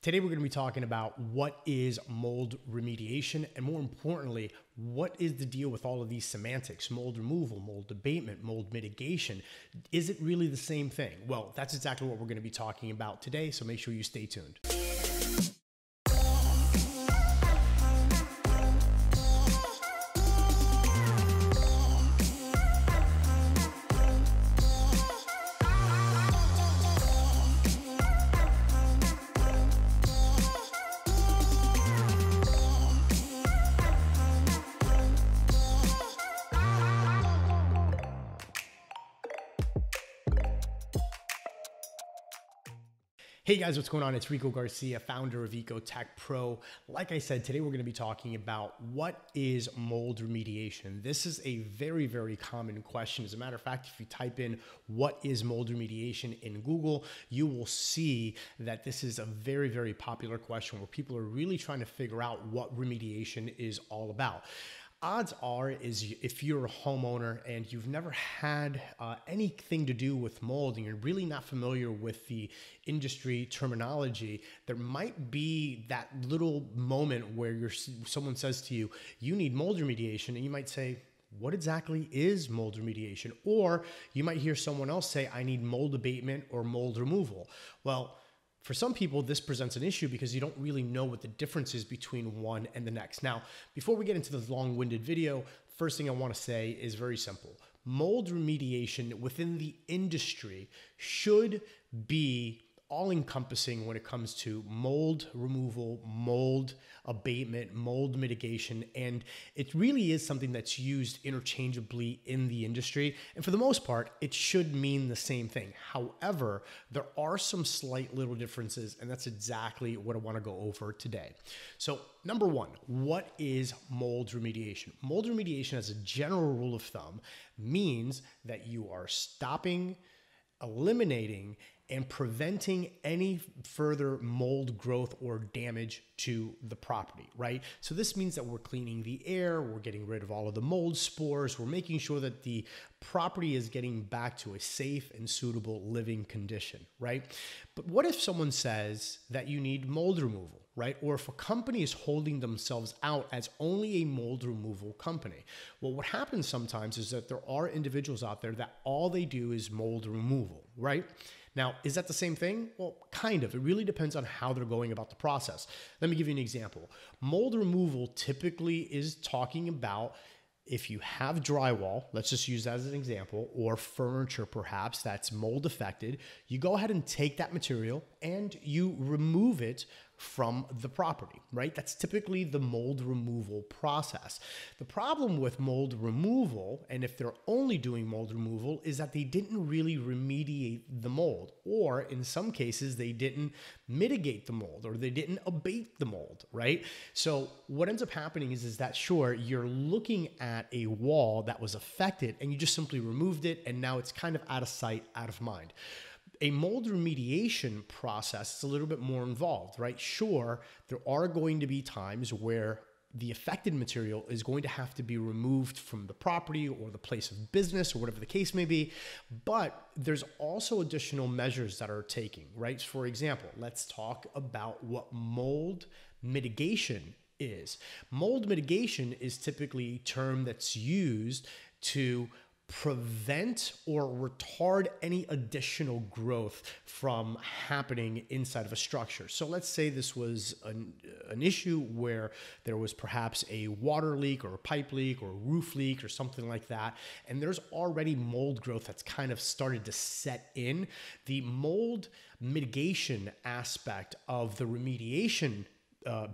Today we're going to be talking about what is mold remediation, and more importantly, what is the deal with all of these semantics, mold removal, mold abatement, mold mitigation. Is it really the same thing? Well, that's exactly what we're going to be talking about today, so make sure you stay tuned. Hey guys, what's going on? It's Rico Garcia, founder of EcoTech Pro. Like I said, today we're going to be talking about what is mold remediation. This is a very, very common question. As a matter of fact, if you type in what is mold remediation in Google, you will see that this is a very, very popular question where people are really trying to figure out what remediation is all about. Odds are is if you're a homeowner and you've never had anything to do with mold and you're really not familiar with the industry terminology, there might be that little moment where someone says to you, you need mold remediation, and you might say, what exactly is mold remediation? Or you might hear someone else say, I need mold abatement or mold removal. Well, for some people, this presents an issue because you don't really know what the difference is between one and the next. Now, before we get into this long-winded video, first thing I want to say is very simple. Mold remediation within the industry should be all-encompassing when it comes to mold removal, mold abatement, mold mitigation, and it really is something that's used interchangeably in the industry. And for the most part, it should mean the same thing. However, there are some slight little differences, and that's exactly what I want to go over today. So number one, what is mold remediation? Mold remediation, as a general rule of thumb, means that you are stopping, eliminating, and preventing any further mold growth or damage to the property, right? So this means that we're cleaning the air, we're getting rid of all of the mold spores, we're making sure that the property is getting back to a safe and suitable living condition, right? But what if someone says that you need mold removal, right? Or if a company is holding themselves out as only a mold removal company? Well, what happens sometimes is that there are individuals out there that all they do is mold removal, right? Now, is that the same thing? Well, kind of. It really depends on how they're going about the process. Let me give you an example. Mold removal typically is talking about if you have drywall, let's just use that as an example, or furniture perhaps that's mold affected, you go ahead and take that material and you remove it from the property, right? That's typically the mold removal process. The problem with mold removal, and if they're only doing mold removal, is that they didn't really remediate the mold, or in some cases, they didn't mitigate the mold, or they didn't abate the mold, right? So what ends up happening is that sure, you're looking at a wall that was affected and you just simply removed it, and now it's kind of out of sight, out of mind. A mold remediation process is a little bit more involved, right? Sure, there are going to be times where the affected material is going to have to be removed from the property or the place of business or whatever the case may be, but there's also additional measures that are taken, right? For example, let's talk about what mold mitigation is. Mold mitigation is typically a term that's used to prevent or retard any additional growth from happening inside of a structure. So let's say this was an issue where there was perhaps a water leak or a pipe leak or a roof leak or something like that, and there's already mold growth that's kind of started to set in. The mold mitigation aspect of the remediation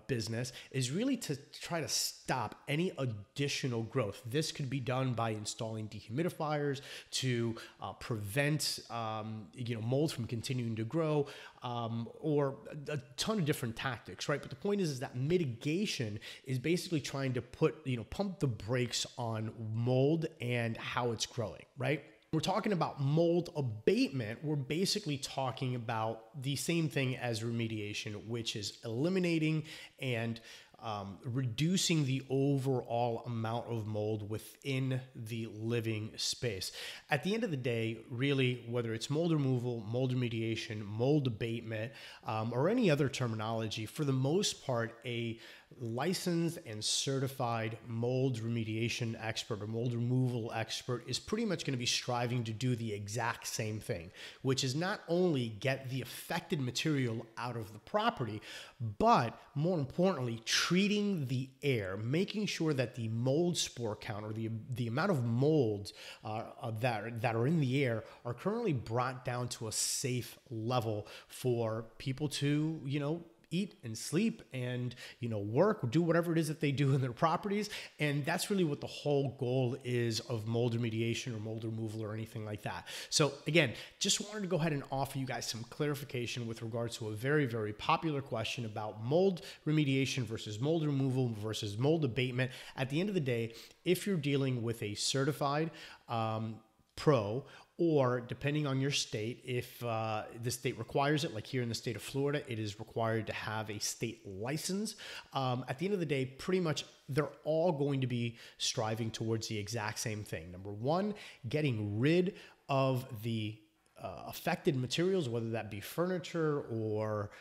business is really to try to stop any additional growth. This could be done by installing dehumidifiers to prevent mold from continuing to grow, or a ton of different tactics, right? But the point is that mitigation is basically trying to pump the brakes on mold and how it's growing, right? We're talking about mold abatement. We're basically talking about the same thing as remediation, which is eliminating and reducing the overall amount of mold within the living space. At the end of the day, really, whether it's mold removal, mold remediation, mold abatement, or any other terminology, for the most part, a licensed and certified mold remediation expert or mold removal expert is pretty much going to be striving to do the exact same thing, which is not only get the affected material out of the property, but more importantly, treating the air, making sure that the mold spore count or the amount of molds that are in the air are currently brought down to a safe level for people to, eat and sleep and, work or do whatever it is that they do in their properties. And that's really what the whole goal is of mold remediation or mold removal or anything like that. So again, just wanted to go ahead and offer you guys some clarification with regards to a very, very popular question about mold remediation versus mold removal versus mold abatement. At the end of the day, if you're dealing with a certified pro, or depending on your state, if the state requires it, like here in the state of Florida, it is required to have a state license. At the end of the day, pretty much they're all going to be striving towards the exact same thing. Number one, getting rid of the affected materials, whether that be furniture or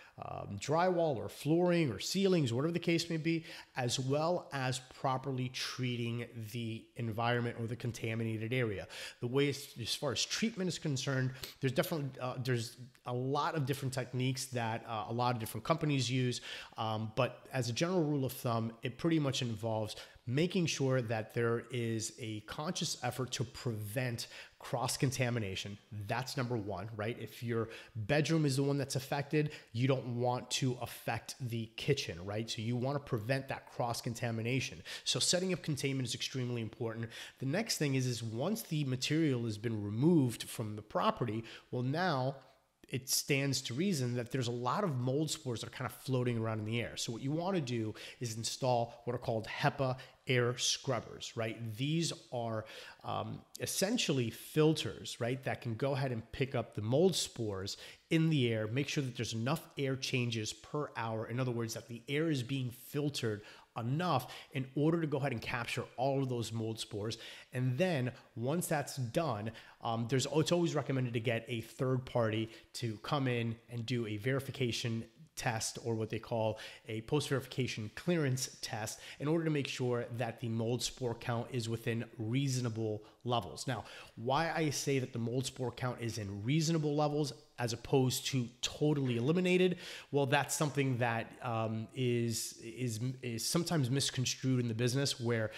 drywall or flooring or ceilings, whatever the case may be, as well as properly treating the environment or the contaminated area. The way as far as treatment is concerned, there's definitely there's a lot of different techniques that a lot of different companies use, but as a general rule of thumb, it pretty much involves making sure that there is a conscious effort to prevent cross-contamination. That's number one, right? If your bedroom is the one that's affected, you don't want to affect the kitchen, right? So you want to prevent that cross-contamination. So setting up containment is extremely important. The next thing is once the material has been removed from the property, well, now it stands to reason that there's a lot of mold spores that are kind of floating around in the air. So what you want to do is install what are called HEPA air scrubbers, right? These are essentially filters, right, that can go ahead and pick up the mold spores in the air, make sure that there's enough air changes per hour. In other words, that the air is being filtered enough in order to go ahead and capture all of those mold spores. And then once that's done, it's always recommended to get a third party to come in and do a verification test, or what they call a post-verification clearance test, in order to make sure that the mold spore count is within reasonable levels. Now, why I say that the mold spore count is in reasonable levels as opposed to totally eliminated, well, that's something that is sometimes misconstrued in the business, where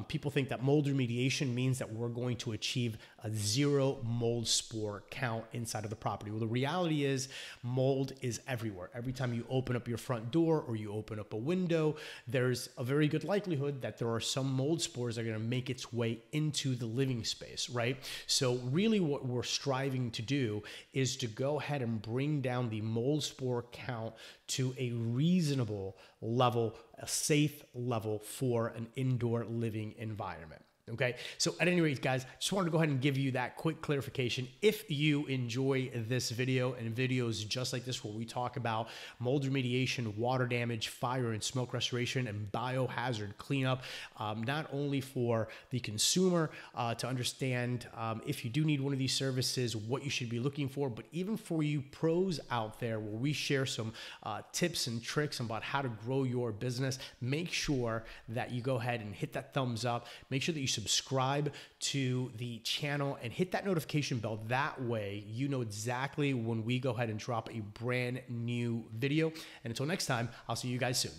people think that mold remediation means that we're going to achieve a zero mold spore count inside of the property. Well, the reality is mold is everywhere. Every time you open up your front door or you open up a window, there's a very good likelihood that there are some mold spores that are going to make its way into the living space, right? So really what we're striving to do is to go ahead and bring down the mold spore count to a reasonable level, a safe level for an indoor living environment. Okay, so at any rate, guys, just wanted to go ahead and give you that quick clarification. If you enjoy this video and videos just like this, where we talk about mold remediation, water damage, fire and smoke restoration, and biohazard cleanup, not only for the consumer to understand if you do need one of these services, what you should be looking for, but even for you pros out there, where we share some tips and tricks about how to grow your business. Make sure that you go ahead and hit that thumbs up. Make sure that you subscribe to the channel and hit that notification bell. That way you know exactly when we go ahead and drop a brand new video. And until next time, I'll see you guys soon.